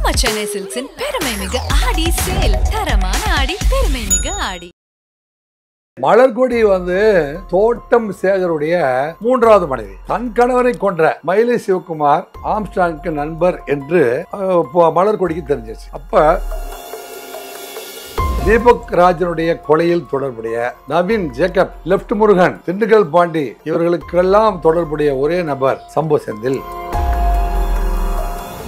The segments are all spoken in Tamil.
நம்ம சென்னை சில்க்ஸின் பெருமை மிகு ஆடி சேல். தரமான ஆடி, பெருமை மிகு ஆடி. மலர்கொடி தோட்டம் சேகருடைய மூன்றாவது மனைவி. தன் கணவரை கொன்ற மயிலை சிவகுமார் ஆம்ஸ்ட்ராங்க்கு நண்பர் என்று மலர்கொடிக்கு தெரிஞ்சிச்சு. அப்ப தீபக் ராஜனுடைய கொலையில் தொடர்புடைய நவீன், ஜேக்கப், லெப்ட் முருகன், திண்டுக்கல் பாண்டி இவர்களுக்கெல்லாம் தொடர்புடைய ஒரே நபர் சம்போ செந்தில்.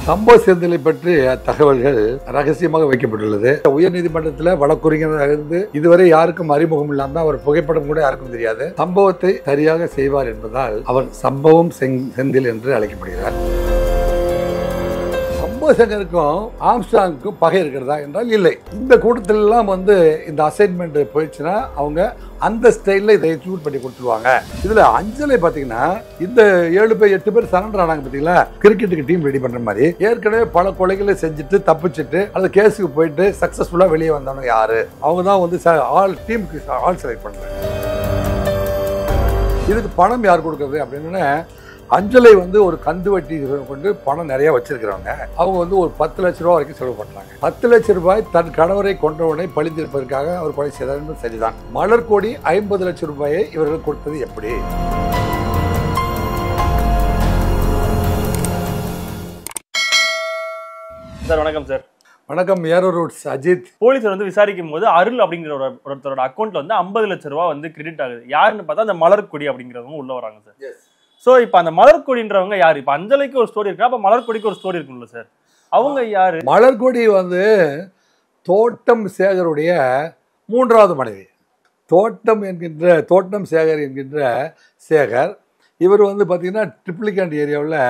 சம்போ செந்திலை பற்றி தகவல்கள் ரகசியமாக வைக்கப்பட்டுள்ளது. உயர்நீதிமன்றத்தில் வழக்குரைஞராக இருந்து இதுவரை யாருக்கும் அறிமுகம் இல்லாமல் அவர் புகைப்படம் கூட யாருக்கும் தெரியாது. சம்பவத்தை சரியாக செய்வார் என்பதால் அவர் சம்பவம் செந்தில் என்று அழைக்கப்படுகிறார். சங்கருக்கும் ஆம்ஸ்ட்ராங்க்கும் பகை இருக்கிறதா என்றால் இல்லை. இந்த கூட்டத்தில் எல்லாம் இந்த அசைன்மெண்ட் போயிடுச்சுன்னா அவங்க அந்த ஸ்டைல்ல இதை எக்ஸிக்யூட் பண்ணி கொடுத்துருவாங்க. இதுல அஞ்சலை பாத்தீங்கன்னா இந்த 7 பேர் 8 பேர் சரண்டர் ஆனாங்க பாத்தீங்களா, கிரிக்கெட்டுக்கு டீம் ரெடி பண்ற மாதிரி. ஏற்கனவே பல கொலைகளை செஞ்சுட்டு தப்பிச்சுட்டு அந்த கேஸுக்கு போயிட்டு சக்சஸ்ஃபுல்லா வெளியே வந்தவங்க யாரு, அவங்க தான் ஆல் டீமுக்கு ஆல் செலக்ட் பண்றாங்க. இதுக்கு பணம் யார் கொடுக்கறது அப்படின்னு அஞ்சலை ஒரு கந்து வட்டி கொண்டு பணம் நிறைய வச்சிருக்கிறவங்க. அவங்க ஒரு 10 லட்ச ரூபாய் வரைக்கும் செலவு பண்றாங்க. 10 லட்ச ரூபாய் தன் கணவரை கொன்றவனை பழித்திருப்பதற்காக அவர் கொலை செய்தார் என்பது சரிதான். மலர்கொடி 50 லட்சம் ரூபாயை இவர்கள் கொடுத்தது எப்படி? சார் வணக்கம். சார் வணக்கம். Aero roots Ajith. போலீஸ் விசாரிக்கும் போது அருள் அப்படிங்கிற ஒருத்தரோட அக்கௌண்ட்ல 50 லட்ச ரூபாய் கிரெடிட் ஆகுது. யாருன்னு பார்த்தா அந்த மலர்கொடி அப்படிங்கிறவங்க உள்ள வராங்க சார். சோ இப்ப அந்த மலர்கொடின்றவங்க யாரு? இப்ப அஞ்சலைக்கு ஒரு ஸ்டோரி இருக்கு, அப்ப மலர்கொடிக்கு ஒரு ஸ்டோரி இருக்கும்ல சார், அவங்க யாரு? மலர்கொடி தோட்டம் சேகருடைய மூன்றாவது மனைவி. தோட்டம் சேகர் என்கின்ற சேகர் இவர் பாத்தீங்கன்னா ட்ரிப்ளிகேண்ட் ஏரியாவில்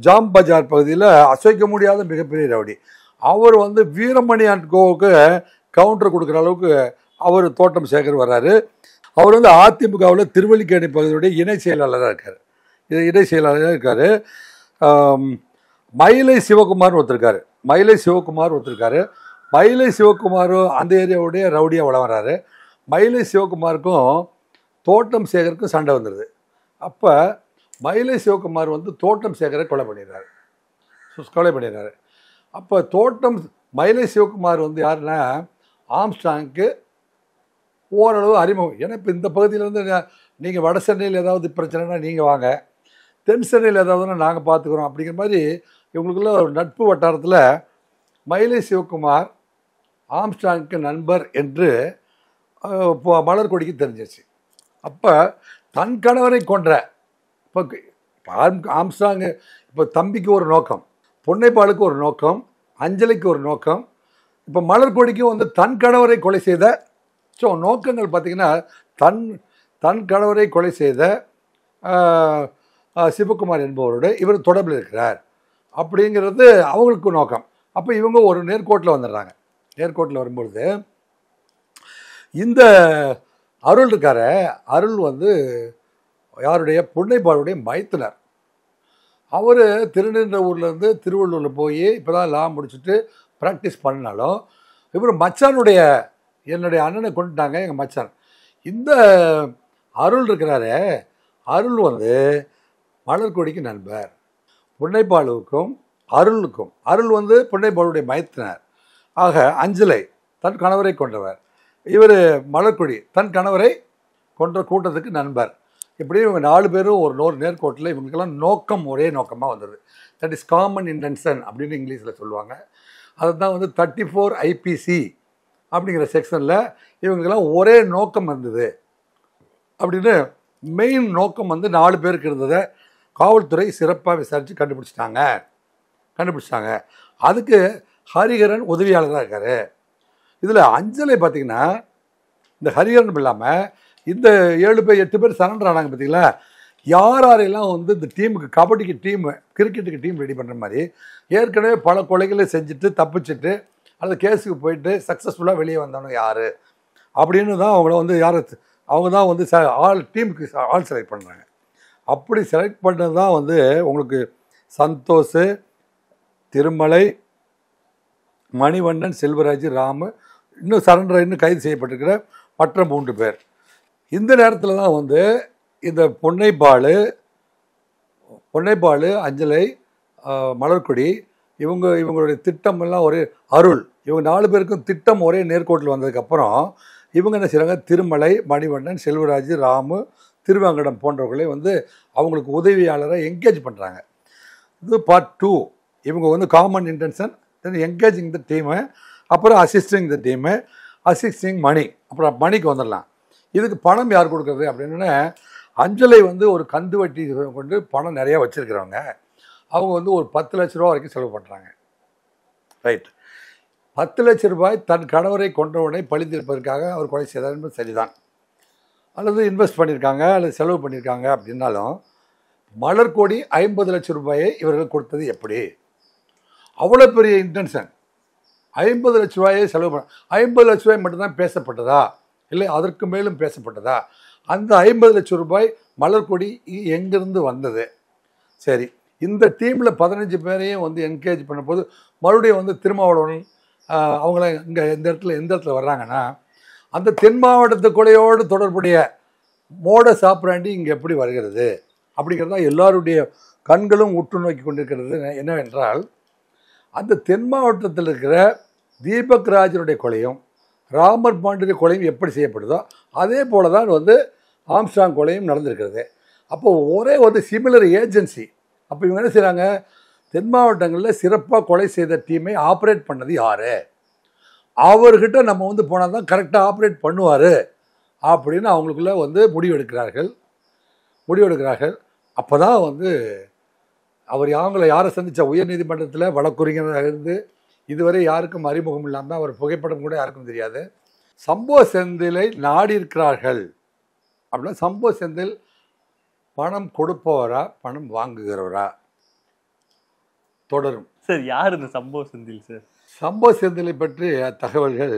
ஜாம் பஜார் பகுதியில் அசைக்க முடியாத மிகப்பெரிய ரவுடி. அவர் வீரமணி அண்ட் கோவுக்கு கவுண்டர் கொடுக்குற அளவுக்கு அவர் தோட்டம் சேகர் வர்றாரு. அவர் அதிமுகவில் திருவல்லிக்கேணி பகுதியுடைய இணை செயலாளராக இருக்காரு. மயிலை சிவகுமார் ஒருத்தருக்காரு. மயிலை சிவகுமாரும் அந்த ஏரியாவுடைய ரவுடியாக வளர்றாரு. மயிலை சிவகுமாருக்கும் தோட்டம் சேகருக்கும் சண்டை வந்துடுது. அப்போ மயிலை சிவகுமார் தோட்டம் சேகரை கொலை பண்ணிடுறாரு. அப்போ மயிலை சிவகுமார் யாருன்னா ஆம்ஸ்ட்ராங்க்கு ஓரளவு அறிமுகம். ஏன்னா இப்போ இந்த பகுதியில் நீங்கள் வட சென்னையில் ஏதாவது பிரச்சனைனா நீங்கள் வாங்க, தென் சென்னையில் ஏதாவதுன்னா நாங்கள் பார்த்துக்குறோம் அப்படிங்கிற மாதிரி இவங்களுக்குள்ள ஒரு நட்பு வட்டாரத்தில் மயிலை சிவகுமார் ஆம்ஸ்ட்ராங்க்கு நண்பர் என்று மலர்கொடிக்கு தெரிஞ்சிச்சு. அப்போ தன் கணவரை கொன்ற இப்போ ஆம்ஸ்ட்ராங் இப்போ தம்பிக்கு ஒரு நோக்கம், பொன்னைப்பாலுக்கு ஒரு நோக்கம், அஞ்சலிக்கு ஒரு நோக்கம், இப்போ மலர்கொடிக்கும் தன் கணவரை கொலை செய்த நோக்கங்கள் பார்த்தீங்கன்னா தன் கணவரை கொலை செய்த சிவகுமார் என்பவரோடு இவர் தொடர்பில் இருக்கிறார் அப்படிங்கிறது அவங்களுக்கு நோக்கம். அப்போ இவங்க ஒரு நேர்கோட்டில் வந்துடுறாங்க. நேர்கோட்டில் வரும்பொழுது இந்த அருள் இருக்கார, அருள் யாருடைய பொன்னைப்பாலுடைய மைத்துனர். அவர் திருநின்ற ஊர்லேருந்து திருவள்ளூரில் போய் இப்போ தான் லா முடிச்சுட்டு ப்ராக்டிஸ் பண்ணாலும் இவர் மச்சானுடைய, என்னுடைய அண்ணனை கொண்டுட்டாங்க எங்கள் மச்சான். இந்த அருள் இருக்கிறாரு, அருள் மலர்கொடிக்கு நண்பர். பொன்னைப்பாலுக்கும் அருளுக்கும், அருள் பொன்னைப்பாலுடைய மைத்தினர். ஆக அஞ்சலை தன் கணவரை கொண்டவர், இவர் மலர்கொடி தன் கணவரை கொன்ற கூட்டத்துக்கு நண்பர். இப்படி இவங்க 4 பேரும் ஒரு நேர்கோட்டில் இவங்களுக்கெல்லாம் நோக்கம் ஒரே நோக்கமாக வந்தது. தட் இஸ் காமன் இன்டென்ஷன் அப்படின்னு இங்கிலீஷில் சொல்லுவாங்க. அதுதான் 34 IPC அப்படிங்கிற செக்ஷனில் இவங்களுக்கெல்லாம் ஒரே நோக்கம் இருந்தது அப்படின்னு மெயின் நோக்கம் 4 பேருக்கு இருந்ததை காவல்துறை சிறப்பாக விசாரித்து கண்டுபிடிச்சிட்டாங்க. அதுக்கு ஹரிஹரன் உதவியாளராக இருக்கார். இதில் அஞ்சலை பார்த்திங்கன்னா இந்த ஹரிஹரன் இல்லாமல் இந்த 7 பேர் 8 பேர் சரண்டர் ஆனாங்க பார்த்தீங்களா, யாரெல்லாம் இந்த டீமுக்கு கபடிக்கு டீம், கிரிக்கெட்டுக்கு டீம் ரெடி பண்ணுற மாதிரி ஏற்கனவே பல கொலைகளை செஞ்சுட்டு தப்பிச்சுட்டு அந்த கேஸுக்கு போயிட்டு சக்ஸஸ்ஃபுல்லாக வெளியே வந்தவங்க யார் அப்படின்னு தான் அவங்கள அவங்க தான் ஆல் டீமுக்கு ஆல் செலக்ட் பண்ணுறாங்க. அப்படி செலக்ட் பண்ணது தான் உங்களுக்கு சந்தோஷ், திருமலை, மணிவண்ணன், செல்வராஜ், ராமு, இன்னும் கைது செய்யப்பட்டிருக்கிற மற்ற 3 பேர். இந்த நேரத்தில் தான் இந்த பொன்னைப்பாலு, அஞ்சலை, மலர்கொடி இவங்களுடைய திட்டம் எல்லாம் ஒரே அருள். இவங்க 4 பேருக்கும் திட்டம் ஒரே நேர்கோட்டில் வந்ததுக்கப்புறம் இவங்க என்ன செய்கிறாங்க, திருமலை, மணிவண்ணன், செல்வராஜ், ராமு, திருவேங்கடம் போன்றவர்களை வந்து அவங்களுக்கு உதவியாளரை என்கேஜ் பண்ணுறாங்க. இது பார்ட் 2. இவங்க வந்து காமன் இன்டென்ஷன், தென் என்கேஜிங் த டீமு, அப்புறம் அசிஸ்டிங் த டீமு, அசிஸ்டிங் மணி. அப்புறம் மணிக்கு வந்துடலாம். இதுக்கு பணம் யார் கொடுக்குறது அப்படின்னா, அஞ்சலை வந்து ஒரு கந்து வட்டி கொண்டு பணம் நிறையா வச்சுருக்கிறவங்க. அவங்க வந்து ஒரு 10 லட்ச ரூபா வரைக்கும் செலவு பண்ணுறாங்க. ரைட். 10 லட்ச ரூபாய் தன் கணவரை கொன்றவனை பழித்திருப்பதற்காக அவர் கொலை செய்தார் என்பது சரிதான். அல்லது இன்வெஸ்ட் பண்ணியிருக்காங்க அல்லது செலவு பண்ணியிருக்காங்க அப்படின்னாலும், மலர்கொடி 50 லட்ச ரூபாயை இவர்கள் கொடுத்தது எப்படி? அவ்வளோ பெரிய இன்டென்ஷன். 50 லட்ச ரூபாயை செலவு பண்ண 50 லட்ச ரூபாய் மட்டும்தான் பேசப்பட்டதா, இல்லை அதற்கு மேலும் பேசப்பட்டதா? அந்த 50 லட்ச ரூபாய் மலர்கொடி எங்கிருந்து வந்தது? சரி, இந்த டீமில் 15 பேரையும் வந்து என்கேஜ் பண்ணும்போது மறுபடியும் வந்து திருமாவளவன் அவங்கள இங்கே எந்த இடத்துல வர்றாங்கன்னா, அந்த தென் மாவட்டத்து கொலையோடு தொடர்புடைய மோடஸ் ஆப்ராண்டி இங்கே எப்படி வருகிறது அப்படிங்கிறது தான் எல்லாருடைய கண்களும் உற்று நோக்கி கொண்டிருக்கிறது. என்னவென்றால், அந்த தென் மாவட்டத்தில் இருக்கிற தீபக் ராஜனுடைய கொலையும் ராமர் பாண்டிய கொலையும் எப்படி செய்யப்படுதோ அதே போல தான் வந்து ஆம்ஸ்ட்ராங் கொலையும் நடந்திருக்கிறது. அப்போது ஒரே வந்து சிமிலர் ஏஜென்சி. அப்போ இவங்க என்ன செய்கிறாங்க, தென் மாவட்டங்களில் சிறப்பாக கொலை செய்த டீமை ஆப்ரேட் பண்ணது யார், அவர்கிட்ட நம்ம வந்து போனால் தான் கரெக்டாக ஆப்ரேட் பண்ணுவார் அப்படின்னு அவங்களுக்குள்ள வந்து முடிவெடுக்கிறார்கள். அப்போ தான் வந்து அவர் அவங்கள யாரை சந்தித்த உயர்நீதிமன்றத்தில் வழக்குரைஞராக இருந்து இதுவரை யாருக்கும் அறிமுகம் இல்லாமல் அவர் புகைப்படம் கூட யாருக்கும் தெரியாது. சம்போ செந்திலை நாடி இருக்கிறார்கள் அப்படின்னா, சம்போ செந்தில் பணம் கொடுப்பவரா பணம் வாங்குகிறவரா தொடரும். சார், யார் இந்த சம்போ செந்தில்? சார், சம்போ செந்திலை பற்றிய தகவல்கள்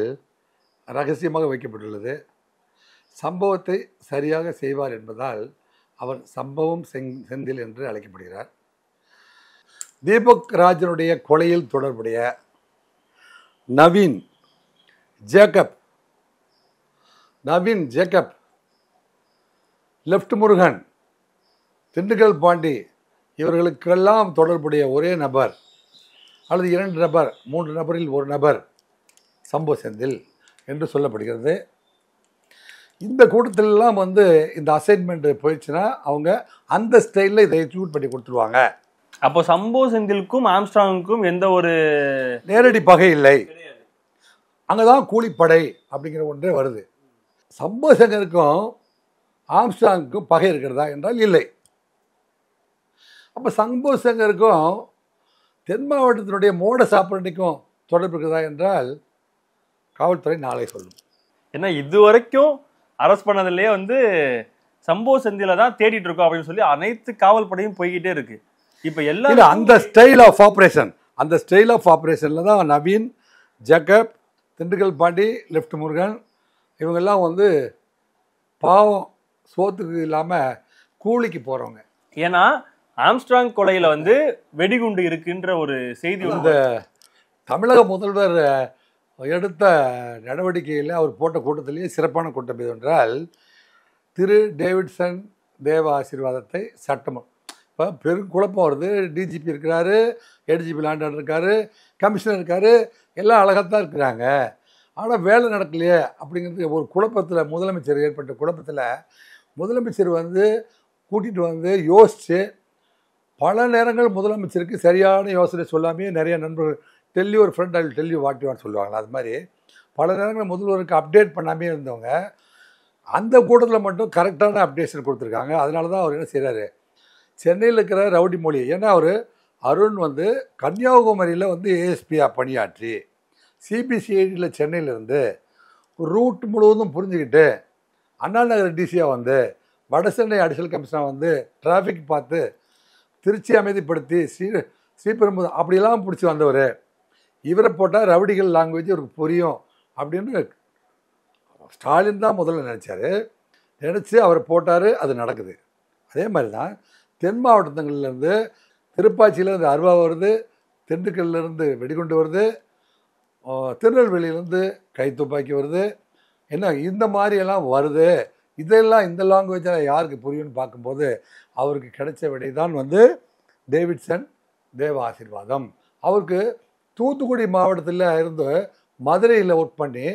ரகசியமாக வைக்கப்பட்டுள்ளது. சம்பவத்தை சரியாக செய்வார் என்பதால் அவர் சம்பவம் செந்தில் என்று அழைக்கப்படுகிறார். தீபக் ராஜனுடைய கொலையில் தொடர்புடைய நவீன் ஜேக்கப், லெஃப்ட் முருகன், திண்டுக்கல் பாண்டி இவர்களுக்கெல்லாம் தொடர்புடைய ஒரே நபர் அல்லது 2 நபர் 3 நபரில் ஒரு நபர் சம்போ செந்தில் என்று சொல்லப்படுகிறது. இந்த கூட்டத்திலெல்லாம் வந்து இந்த அசைன்மெண்ட் போயிடுச்சுன்னா அவங்க அந்த ஸ்டைலில் இதை எக்ஸிக்யூட் பண்ணி கொடுத்துருவாங்க. அப்போ சம்போ செந்திலுக்கும் ஆம்ஸ்ட்ராங்குக்கும் எந்த ஒரு நேரடி பகை இல்லை. அங்கதான் கூலிப்படை அப்படிங்கிற ஒன்றே வருது. சம்போ சங்கருக்கும் ஆம்ஸ்ட்ராங்குக்கும் பகை இருக்கிறதா என்றால் இல்லை. அப்போ சம்போ சங்கருக்கும் தென் மாவட்டத்தினுடைய மோடஸ் ஆப்ராண்டிக்கும் தொடர்பு இருக்கிறதா என்றால் காவல்துறை நாளை சொல்லும். ஏன்னா இது வரைக்கும் அரெஸ்ட் பண்ணதுலேயே வந்து சம்போ செந்தில தான் தேடிட்டு இருக்கோம் அப்படின்னு சொல்லி அனைத்து காவல் படையும் போய்கிட்டே இருக்கு. இப்போ எல்லாம் அந்த ஸ்டைல் ஆஃப் ஆப்ரேஷனில் தான் நவீன், ஜேக்கப், திண்டுக்கல் பாண்டி, லெஃப்ட் முருகன் இவங்கெல்லாம் வந்து பாவம் சோத்துக்கு இல்லாமல் கூலிக்கு போகிறவங்க. ஏன்னா ஆம்ஸ்ட்ராங் கொலையில வந்து வெடிகுண்டு இருக்குன்ற ஒரு செய்தி இந்த தமிழக முதல்வர் எடுத்த நடவடிக்கையில் அவர் போட்ட கூட்டத்திலேயே சிறப்பான கூட்டம் எது என்றால், திரு டேவிட்சன் தேவ ஆசீர்வாதத்தை சட்டமம். இப்போ பெரும் குழப்பம் வருது. டிஜிபி இருக்கிறாரு, ஏடிஜிபி லாண்டர் இருக்காரு, கமிஷனர் இருக்காரு, எல்லாம் அழகாத்தான் இருக்கிறாங்க. ஆனால் வேலை நடக்கலையே அப்படிங்கிறது ஒரு குழப்பத்தில் முதலமைச்சர் ஏற்பட்ட குழப்பத்தில் முதலமைச்சர் வந்து கூட்டிகிட்டு வந்து யோசித்து பல நேரங்கள் முதலமைச்சருக்கு சரியான யோசனை சொல்லாமே நிறைய நண்பர்கள் டெல்லி ஒரு ஃப்ரெண்ட் ஐ டெல்லி வாட்டிவான்னு சொல்லுவாங்களா, அது மாதிரி பல நேரங்கள் முதல்வருக்கு அப்டேட் பண்ணாமே இருந்தவங்க அந்த கூட்டத்தில் மட்டும் கரெக்டான அப்டேஷன் கொடுத்துருக்காங்க. அதனால தான் அவர் என்ன செய்கிறாரு, சென்னையில் இருக்கிற ரவுடி மொழி, ஏன்னா அவர் அருண் வந்து கன்னியாகுமரியில் வந்து ஏஎஸ்பியாக பணியாற்றி சிபிசிஐடியில் சென்னையிலேருந்து ரூட் முழுவதும் புரிஞ்சுக்கிட்டு அண்ணா நகர் டிசியாக வந்து வட சென்னை அடிஷனல் கமிஷனாக வந்து டிராஃபிக் பார்த்து திருச்சி அமைதிப்படுத்தி ஸ்ரீபெரும்புதூர் அப்படிலாம் பிடிச்சி வந்தவர். இவரை போட்டால் ரவுடிகள் லாங்குவேஜ் இவருக்கு புரியும் அப்படின்னு ஸ்டாலின் தான் முதல்ல நினச்சி அவரை போட்டார். அது நடக்குது. அதே மாதிரி தான் தென் மாவட்டங்கள்லேருந்து திருப்பாச்சியிலேருந்து அருவா வருது, திண்டுக்கல்லேருந்து வெடிகுண்டு வருது, திருநெல்வேலியிலேருந்து கை துப்பாக்கி வருது. என்ன இந்த மாதிரியெல்லாம் வருது. இதெல்லாம் இந்த லாங்குவேஜெல்லாம் யாருக்கு புரியும்னு பார்க்கும்போது அவருக்கு கிடைச்ச விடை தான் வந்து டேவிட்சன் தேவ ஆசீர்வாதம் அவருக்கு தூத்துக்குடி மாவட்டத்தில் இருந்து மதுரையில் ஒர்க் பண்ணி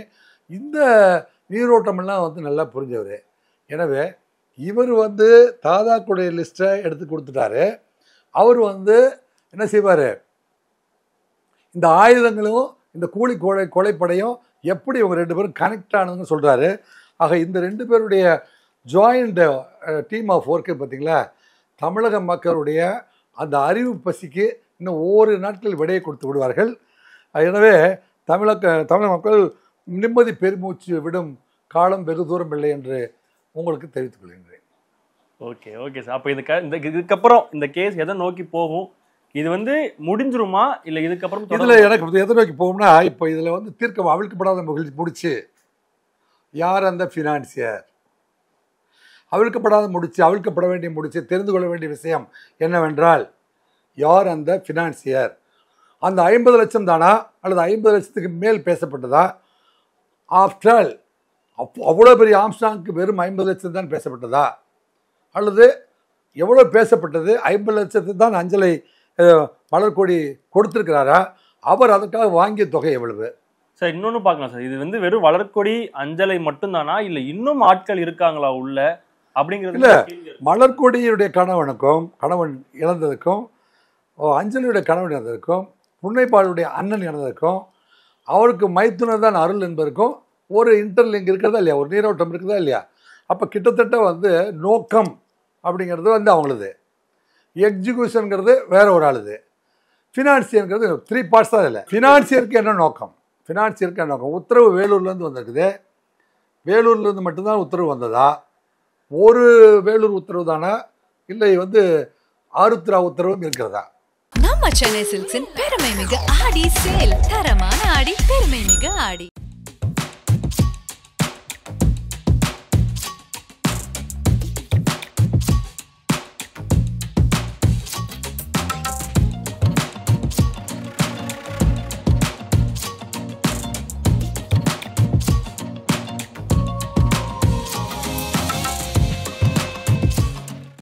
இந்த நீரோட்டமெல்லாம் வந்து நல்லா புரிஞ்சவர். எனவே இவர் வந்து தாதாக்குடைய லிஸ்ட்டை எடுத்து கொடுத்துட்டாரு. அவர் வந்து என்ன செய்வார், இந்த ஆயுதங்களும் இந்த கூலி கொலைப்படையும் எப்படி இவங்க 2 பேரும் கனெக்ட் ஆனதுன்னு சொல்கிறாரு. ஆக இந்த 2 பேருடைய ஜாயிண்ட் டீம் ஆஃப் ஒர்க்கு பார்த்தீங்களா, தமிழக மக்களுடைய அந்த அறிவு பசிக்கு இன்னும் ஓரிரு நாட்கள் விடையை கொடுத்து விடுவார்கள். எனவே தமிழக மக்கள் நிம்மதி பெருமூச்சு விடும் காலம் வெகு தூரம் இல்லை என்று உங்களுக்கு தெரிவித்துக் கொள்கின்றேன். Okay okay sir. அப்போ இதுக்கப்புறம் இந்த கேஸ் எதை நோக்கி போகும்? இது வந்து முடிஞ்சிருமா இல்லை இதுக்கப்புறம்? இதில் எனக்கு எதை நோக்கி போகும்னா, இப்போ இதில் வந்து தீர்க்க அவிழ்க்கப்படாத முடிச்சு யார் அந்த ஃபினான்சியர், அவிழ்க்கப்பட வேண்டிய முடிச்சு தெரிந்து கொள்ள வேண்டிய விஷயம் என்னவென்றால், யார் அந்த ஃபினான்சியர்? அந்த 50 லட்சம் தானா அல்லது 50 லட்சத்துக்கு மேல் பேசப்பட்டதா? ஆஃப்டர் ஆல் அவ்வளோ பெரிய ஆம்ஸ்ட்ராங்க்கு வெறும் 50 லட்சம் தான் பேசப்பட்டதா? அல்லது எவ்வளோ பேசப்பட்டது? 50 லட்சத்துக்கு தான் அஞ்சலை மலர்கொடி கொடுத்துருக்கிறாரா? அவர் அதற்காக வாங்கிய தொகை எவ்வளவு? சார் இன்னொன்று பார்க்கலாம் சார், இது வந்து வெறும் வளர்கொடி அஞ்சலை மட்டும்தானா இல்லை இன்னும் ஆட்கள் இருக்காங்களா உள்ள அப்படிங்கிறது? இல்லை, மலர்கொடியுடைய கணவன் இழந்ததுக்கும், அஞ்சலியுடைய கணவன் இழந்ததுக்கும், புன்னைப்பாலுடைய அண்ணன் இழந்ததுக்கும், அவருக்கு மைத்துனர் தான் அருள் என்பதற்கும் ஒரு இன்டர்லிங்க் இருக்கிறதா இல்லையா, ஒரு நீரோட்டம் இருக்குதா இல்லையா? அப்போ கிட்டத்தட்ட வந்து நோக்கம் அப்படிங்கிறது வந்து அவங்களது, எக்ஸிக்யூஷனுங்கிறது வேற ஒரு ஆளுது, ஃபினான்சியருங்கிறது 3 பார்ட்ஸ் தான் இல்லை. ஃபினான்சியருக்கு என்ன நோக்கம்? உத்தரவு வேலூர்லேருந்து வந்திருக்குது. வேலூர்லேருந்து மட்டும்தான் உத்தரவு வந்ததா? ஒரு வேலூர் உத்தரவு தானா இல்லை வந்து ஆருத்ரா உத்தரவும் இருக்கிறதா? நம்ம சென்னை சில்க்ஸின் பெருமை மிகு ஆடி சேல். தரமான ஆடி, பெருமை மிகு ஆடி.